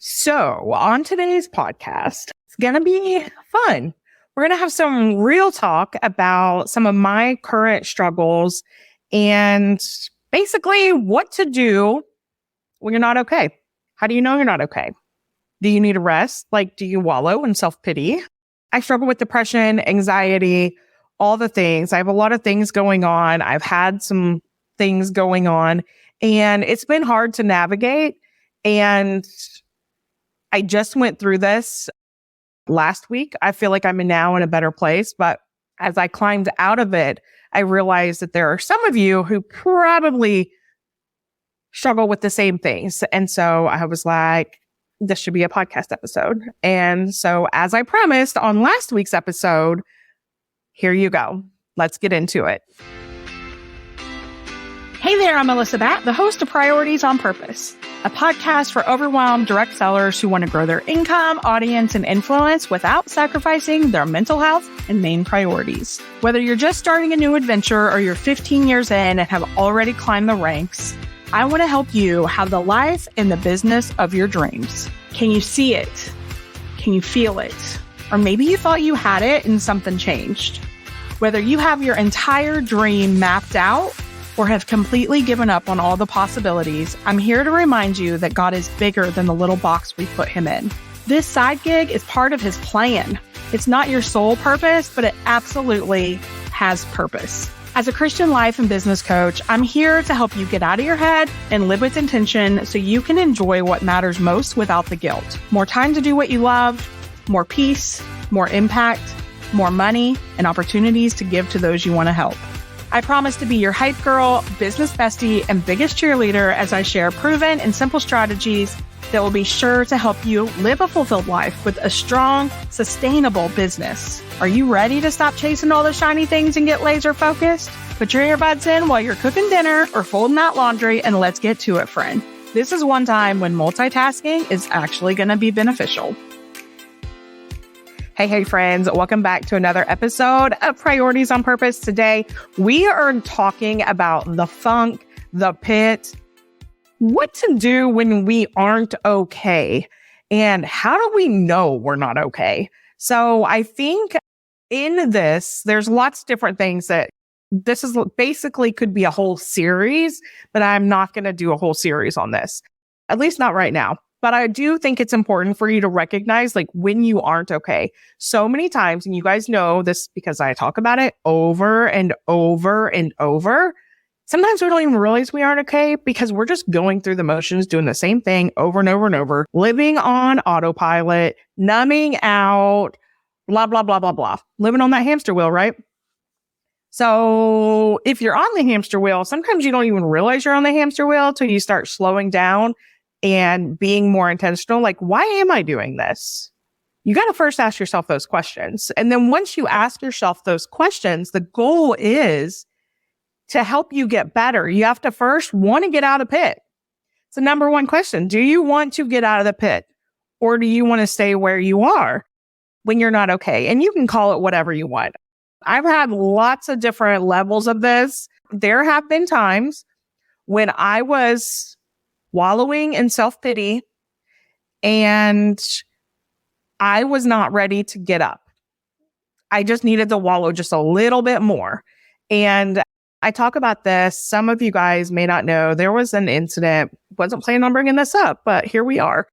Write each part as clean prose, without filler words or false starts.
So on today's podcast, it's going to be fun. We're going to have some real talk about some of my current struggles and basically what to do when you're not okay. How do you know you're not okay? Do you need a rest? Do you wallow in self-pity? I struggle with depression, anxiety, all the things. I have a lot of things going on. I've had some things going on, and it's been hard to navigate. And I just went through this last week. I feel like I'm now in a better place. But as I climbed out of it, I realized that there are some of you who probably struggle with the same things. And so I was like, this should be a podcast episode. And so as I promised on last week's episode, here you go. Let's get into it. Hey there, I'm Melissa Batt, the host of Priorities on Purpose, a podcast for overwhelmed direct sellers who want to grow their income, audience, and influence without sacrificing their mental health and main priorities. Whether you're just starting a new adventure or you're 15 years in and have already climbed the ranks, I want to help you have the life and the business of your dreams. Can you see it? Can you feel it? Or maybe you thought you had it and something changed. Whether you have your entire dream mapped out or have completely given up on all the possibilities, I'm here to remind you that God is bigger than the little box we put him in. This side gig is part of his plan. It's not your sole purpose, but it absolutely has purpose. As a Christian life and business coach, I'm here to help you get out of your head and live with intention so you can enjoy what matters most without the guilt. More time to do what you love, more peace, more impact, more money, and opportunities to give to those you want to help. I promise to be your hype girl, business bestie, and biggest cheerleader as I share proven and simple strategies that will be sure to help you live a fulfilled life with a strong, sustainable business. Are you ready to stop chasing all the shiny things and get laser focused? Put your earbuds in while you're cooking dinner or folding out laundry, and let's get to it, friend. This is one time when multitasking is actually going to be beneficial. Hey, friends. Welcome back to another episode of Priorities on Purpose. Today, we are talking about the funk, the pit, what to do when we aren't okay, and how do we know we're not okay? So I think in this, there's lots of different things that this is basically could be a whole series, but I'm not going to do a whole series on this, at least not right now. But I do think it's important for you to recognize when you aren't okay. So many times, and you guys know this because I talk about it over and over and over. Sometimes we don't even realize we aren't okay because we're just going through the motions, doing the same thing over and over and over, living on autopilot, numbing out, blah, blah, blah, blah, blah. Living on that hamster wheel, right? So if you're on the hamster wheel, sometimes you don't even realize you're on the hamster wheel until you start slowing down and being more intentional. Why am I doing this? You got to first ask yourself those questions. And then once you ask yourself those questions, the goal is to help you get better. You have to first want to get out of the pit. It's the number one question. Do you want to get out of the pit, or do you want to stay where you are when you're not okay? And you can call it whatever you want. I've had lots of different levels of this. There have been times when I was wallowing in self-pity and I was not ready to get up. I just needed to wallow just a little bit more. And I talk about this. Some of you guys may not know. There was an incident. Wasn't planning on bringing this up, but here we are.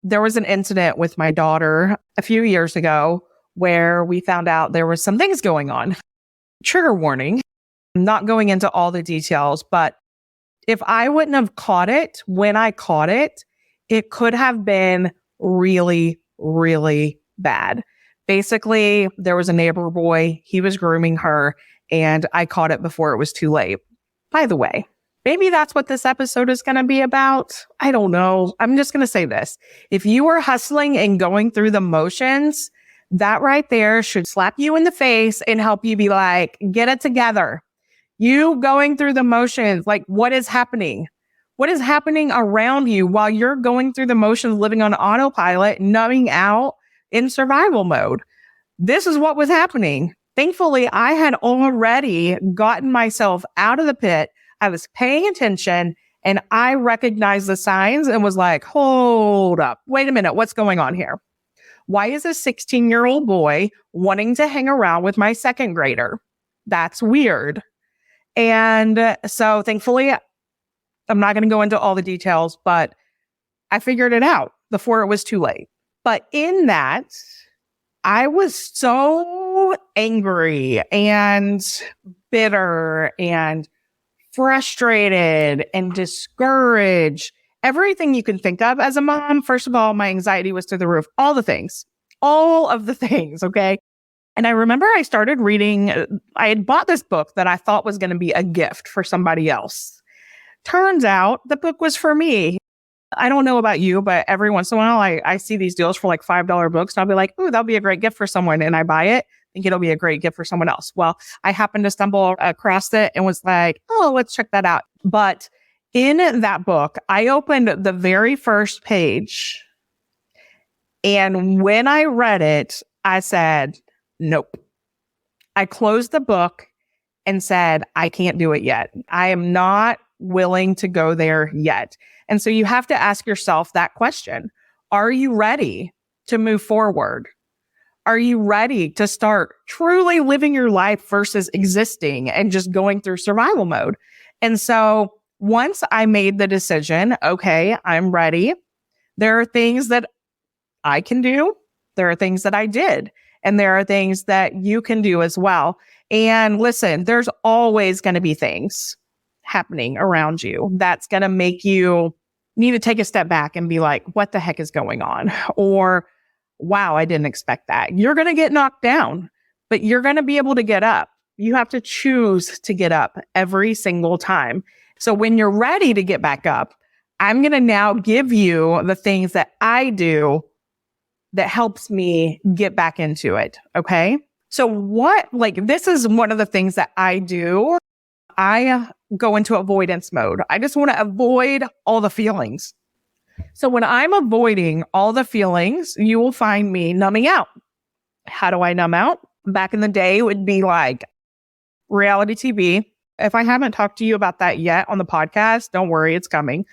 There was an incident with my daughter a few years ago where we found out there was some things going on. Trigger warning. I'm not going into all the details, but if I wouldn't have caught it when I caught it, it could have been really, really bad. Basically, there was a neighbor boy. He was grooming her, and I caught it before it was too late. By the way, maybe that's what this episode is going to be about. I don't know. I'm just going to say this. If you are hustling and going through the motions, that right there should slap you in the face and help you be like, get it together. You going through the motions, what is happening? What is happening around you while you're going through the motions, living on autopilot, numbing out in survival mode? This is what was happening. Thankfully, I had already gotten myself out of the pit. I was paying attention And I recognized the signs and was like, hold up, wait a minute, what's going on here? Why is a 16-year-old boy wanting to hang around with my second grader? That's weird. And so thankfully, I'm not going to go into all the details, but I figured it out before it was too late. But in that, I was so angry and bitter and frustrated and discouraged. Everything you can think of as a mom. First of all, my anxiety was through the roof. All of the things. Okay. And I remember I started reading, I had bought this book that I thought was going to be a gift for somebody else. Turns out the book was for me. I don't know about you, but every once in a while I see these deals for like $5 books and I'll be like, ooh, that'll be a great gift for someone. And I buy it, think it'll be a great gift for someone else. Well, I happened to stumble across it and was like, oh, let's check that out. But in that book, I opened the very first page. And when I read it, I said, nope. I closed the book and said, I can't do it yet. I am not willing to go there yet. And so you have to ask yourself that question. Are you ready to move forward? Are you ready to start truly living your life versus existing and just going through survival mode? And so once I made the decision, okay, I'm ready. There are things that I can do. There are things that I did. And there are things that you can do as well. And listen, there's always going to be things happening around you that's going to make you need to take a step back and be like, what the heck is going on? Or, wow, I didn't expect that. You're going to get knocked down, but you're going to be able to get up. You have to choose to get up every single time. So when you're ready to get back up, I'm going to now give you the things that I do that helps me get back into it. Okay. So this is one of the things that I do. I go into avoidance mode. I just want to avoid all the feelings. So when I'm avoiding all the feelings, you will find me numbing out. How do I numb out? Back in the day, it would be like reality TV. If I haven't talked to you about that yet on the podcast, don't worry, it's coming.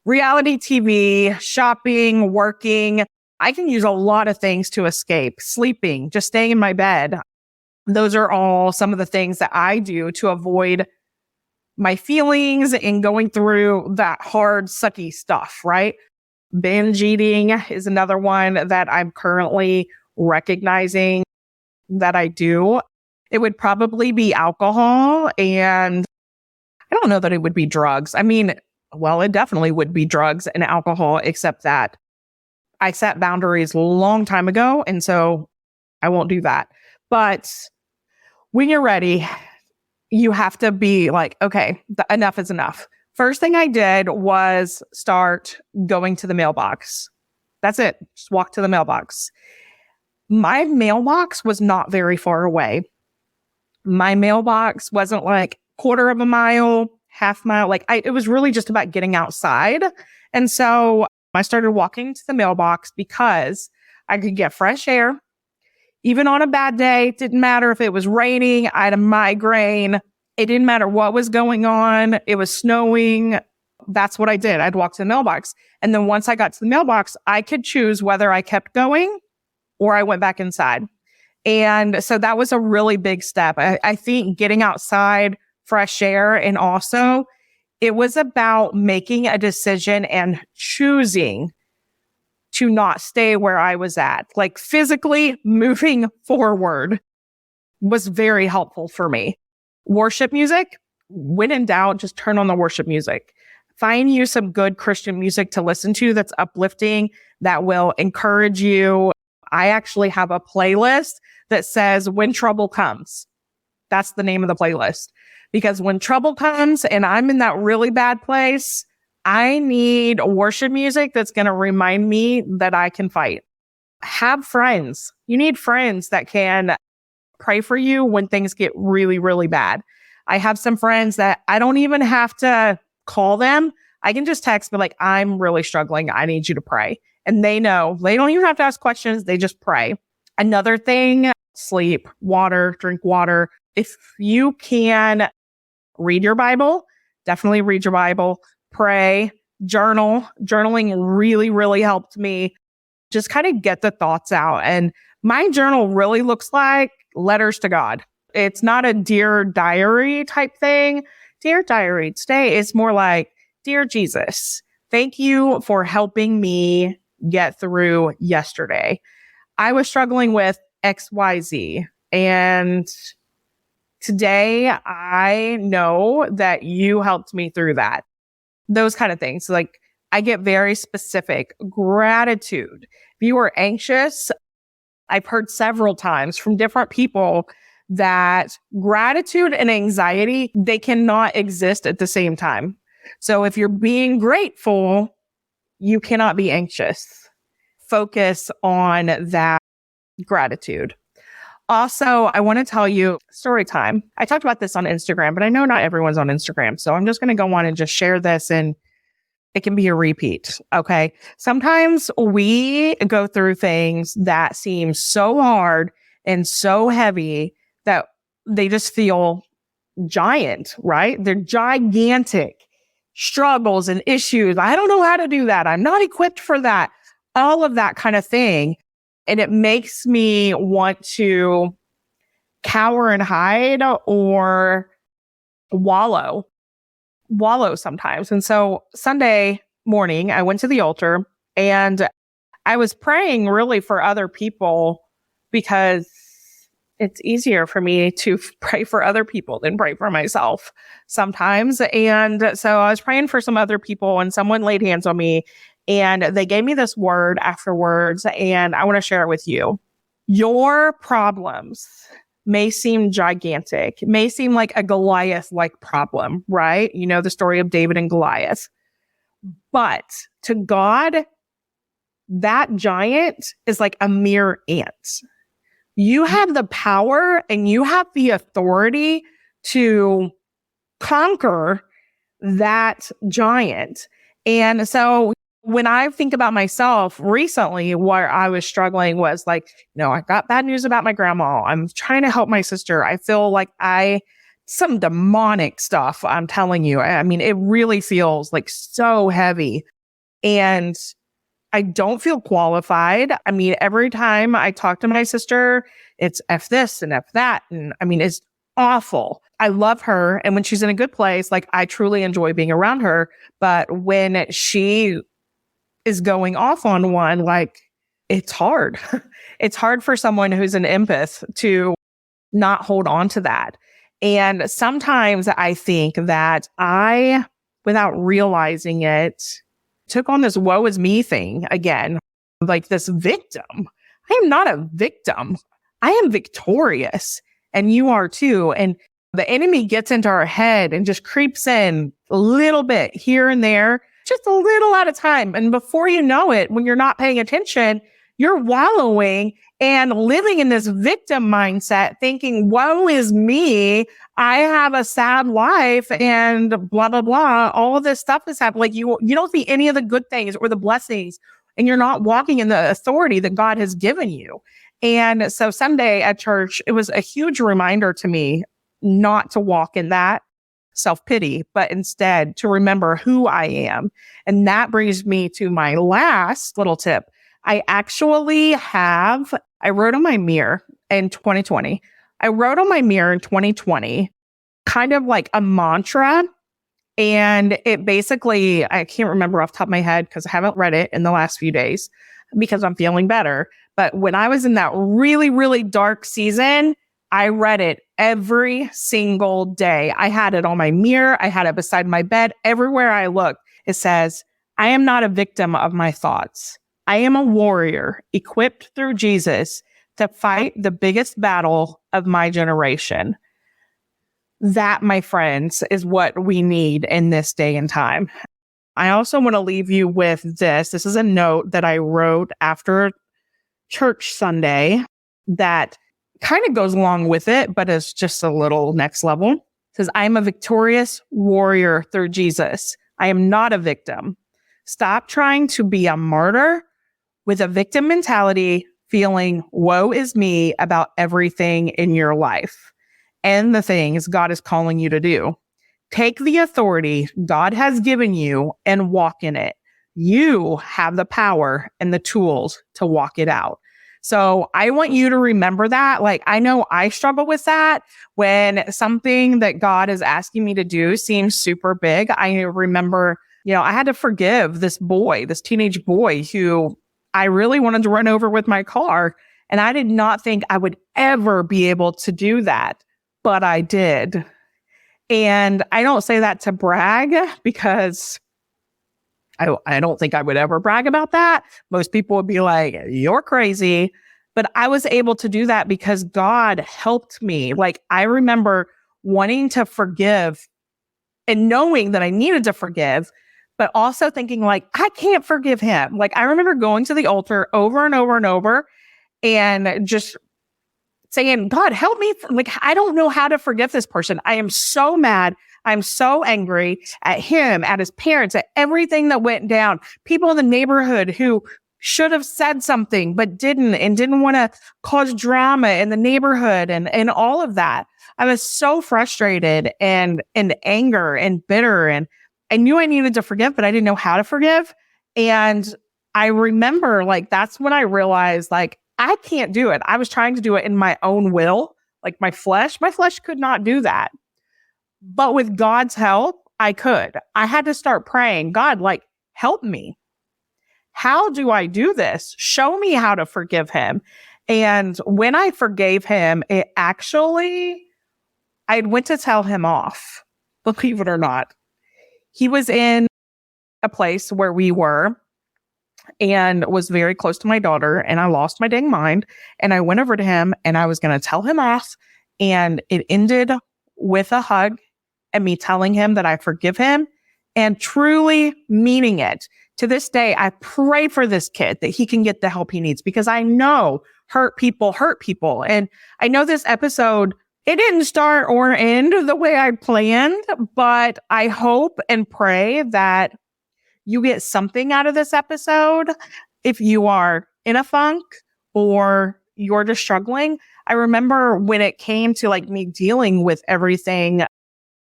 Reality TV, shopping, working. I can use a lot of things to escape. Sleeping, just staying in my bed. Those are all some of the things that I do to avoid my feelings and going through that hard, sucky stuff, right? Binge eating is another one that I'm currently recognizing that I do. It would probably be alcohol, and I don't know that it would be drugs. I mean, well, it definitely would be drugs and alcohol, except that I set boundaries a long time ago, and so I won't do that. But when you're ready, you have to be like, okay, enough is enough. First thing I did was start going to the mailbox. That's it. Just walk to the mailbox. My mailbox was not very far away. My mailbox wasn't like quarter of a mile, half mile. It was really just about getting outside. And so I started walking to the mailbox because I could get fresh air. Even on a bad day, it didn't matter if it was raining, I had a migraine. It didn't matter what was going on. It was snowing. That's what I did. I'd walk to the mailbox. And then once I got to the mailbox, I could choose whether I kept going or I went back inside. And so that was a really big step. I think getting outside, fresh air, and also it was about making a decision and choosing to not stay where I was at. Like physically moving forward was very helpful for me. Worship music, when in doubt, just turn on the worship music. Find you some good Christian music to listen to that's uplifting, that will encourage you. I actually have a playlist that says When Trouble Comes. That's the name of the playlist. Because when trouble comes and I'm in that really bad place, I need worship music that's going to remind me that I can fight. Have friends. You need friends that can pray for you when things get really, really bad. I have some friends that I don't even have to call them. I can just text, be like, I'm really struggling. I need you to pray. And they know. They don't even have to ask questions. They just pray. Another thing, sleep, water, drink water. If you can read your Bible, definitely read your Bible. pray, journal. Journaling really, really helped me just kind of get the thoughts out. And my journal really looks like letters to God. It's not a Dear Diary type thing. Dear Diary, today it's more like, Dear Jesus, thank you for helping me get through yesterday. I was struggling with XYZ, and today I know that you helped me through that. Those kind of things. Like, I get very specific. Gratitude. If you are anxious, I've heard several times from different people that gratitude and anxiety, they cannot exist at the same time. So if you're being grateful, you cannot be anxious. Focus on that gratitude. Also, I want to tell you story time. I talked about this on Instagram, but I know not everyone's on Instagram. So I'm just going to go on and just share this, and it can be a repeat. Okay. Sometimes we go through things that seem so hard and so heavy that they just feel giant, right? They're gigantic struggles and issues. I don't know how to do that. I'm not equipped for that. All of that kind of thing. And it makes me want to cower and hide or wallow sometimes. And so Sunday morning, I went to the altar and I was praying really for other people, because it's easier for me to pray for other people than pray for myself sometimes. And so I was praying for some other people, and someone laid hands on me and they gave me this word afterwards, and I want to share it with you. Your problems may seem gigantic, may seem like a Goliath-like problem, right? You know the story of David and Goliath. But to God, that giant is like a mere ant. You have the power and you have the authority to conquer that giant. And so when I think about myself recently, where I was struggling was like, I got bad news about my grandma. I'm trying to help my sister. I feel like some demonic stuff, I'm telling you. I mean, it really feels like so heavy. And I don't feel qualified. I mean, every time I talk to my sister, it's F this and F that. And I mean, it's awful. I love her. And when she's in a good place, like, I truly enjoy being around her. But when she is going off on one, like, it's hard. It's hard for someone who's an empath to not hold on to that. And sometimes I think that I, without realizing it, took on this woe is me thing again, like this victim. I am not a victim. I am victorious, and you are too. And the enemy gets into our head and just creeps in a little bit here and there, just a little at a time. And before you know it, when you're not paying attention, you're wallowing and living in this victim mindset, thinking, woe is me. I have a sad life and blah, blah, blah. All of this stuff is happening. Like, you don't see any of the good things or the blessings, and you're not walking in the authority that God has given you. And so Sunday at church, it was a huge reminder to me not to walk in that self-pity, but instead to remember who I am. And that brings me to my last little tip. I wrote on my mirror in 2020. I wrote on my mirror in 2020, kind of like a mantra. And it basically, I can't remember off the top of my head because I haven't read it in the last few days because I'm feeling better. But when I was in that really, really dark season, I read it every single day. I had it on my mirror. I had it beside my bed. Everywhere I looked, it says, I am not a victim of my thoughts. I am a warrior equipped through Jesus to fight the biggest battle of my generation. That, my friends, is what we need in this day and time. I also want to leave you with this. This is a note that I wrote after church Sunday that kind of goes along with it, but it's just a little next level. It says, I am a victorious warrior through Jesus. I am not a victim. Stop trying to be a martyr with a victim mentality, feeling woe is me about everything in your life and the things God is calling you to do. Take the authority God has given you and walk in it. You have the power and the tools to walk it out. So I want you to remember that. Like, I know I struggle with that when something that God is asking me to do seems super big. I remember, I had to forgive this teenage boy who I really wanted to run over with my car. And I did not think I would ever be able to do that, but I did. And I don't say that to brag because I don't think I would ever brag about that. Most people would be like, you're crazy. But I was able to do that because God helped me. Like, I remember wanting to forgive and knowing that I needed to forgive, but also thinking like, I can't forgive him. Like, I remember going to the altar over and over and over and just saying, God, help me. Like, I don't know how to forgive this person. I am so mad. I'm so angry at him, at his parents, at everything that went down. People in the neighborhood who should have said something, but didn't, and didn't want to cause drama in the neighborhood and all of that. I was so frustrated and anger and bitter. And I knew I needed to forgive, but I didn't know how to forgive. And I remember like, that's when I realized like, I can't do it. I was trying to do it in my own will, like my flesh could not do that. But with God's help, I could. I had to start praying, God, like, help me. How do I do this? Show me how to forgive him. And when I forgave him, I went to tell him off, believe it or not. He was in a place where we were and was very close to my daughter, and I lost my dang mind. And I went over to him and I was going to tell him off. And it ended with a hug and me telling him that I forgive him and truly meaning it. To this day, I pray for this kid that he can get the help he needs because I know hurt people. And I know this episode, it didn't start or end the way I planned, but I hope and pray that you get something out of this episode. If you are in a funk or you're just struggling, I remember when it came to like me dealing with everything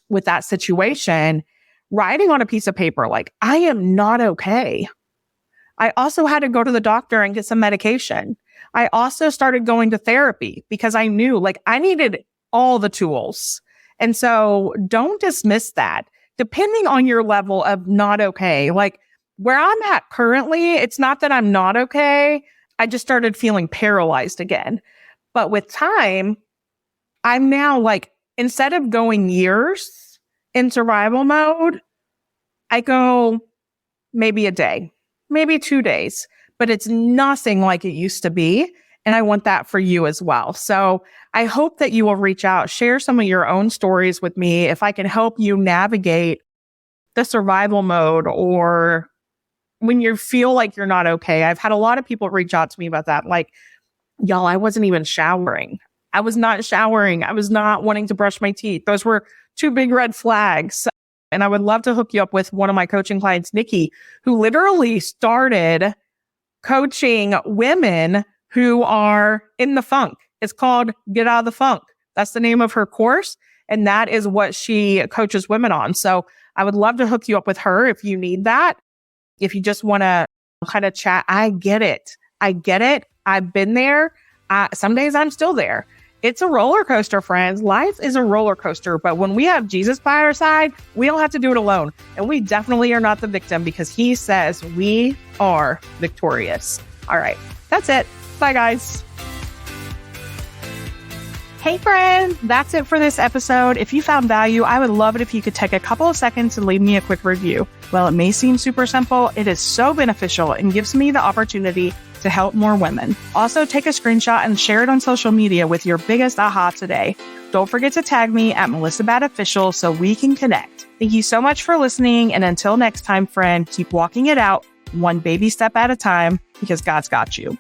with that situation, writing on a piece of paper, like, I am not okay. I also had to go to the doctor and get some medication. I also started going to therapy because I knew like I needed all the tools. And so don't dismiss that. Depending on your level of not okay, like where I'm at currently, it's not that I'm not okay. I just started feeling paralyzed again. But with time, I'm now like, instead of going years in survival mode, I go maybe a day, maybe 2 days, but it's nothing like it used to be. And I want that for you as well. So I hope that you will reach out, share some of your own stories with me if I can help you navigate the survival mode or when you feel like you're not okay. I've had a lot of people reach out to me about that. Like, y'all, I wasn't even showering. I was not showering. I was not wanting to brush my teeth. Those were 2 big red flags. And I would love to hook you up with one of my coaching clients, Nikki, who literally started coaching women who are in the funk. It's called Get Out of the Funk. That's the name of her course. And that is what she coaches women on. So I would love to hook you up with her if you need that. If you just want to kind of chat, I get it. I've been there. Some days I'm still there. It's a roller coaster, friends. Life is a roller coaster. But when we have Jesus by our side, we don't have to do it alone. And we definitely are not the victim because he says we are victorious. All right. That's it. Bye, guys. Hey, friend. That's it for this episode. If you found value, I would love it if you could take a couple of seconds and leave me a quick review. While it may seem super simple, it is so beneficial and gives me the opportunity to help more women. Also, take a screenshot and share it on social media with your biggest aha today. Don't forget to tag me at Melissa Bad Official so we can connect. Thank you so much for listening. And until next time, friend, keep walking it out one baby step at a time because God's got you.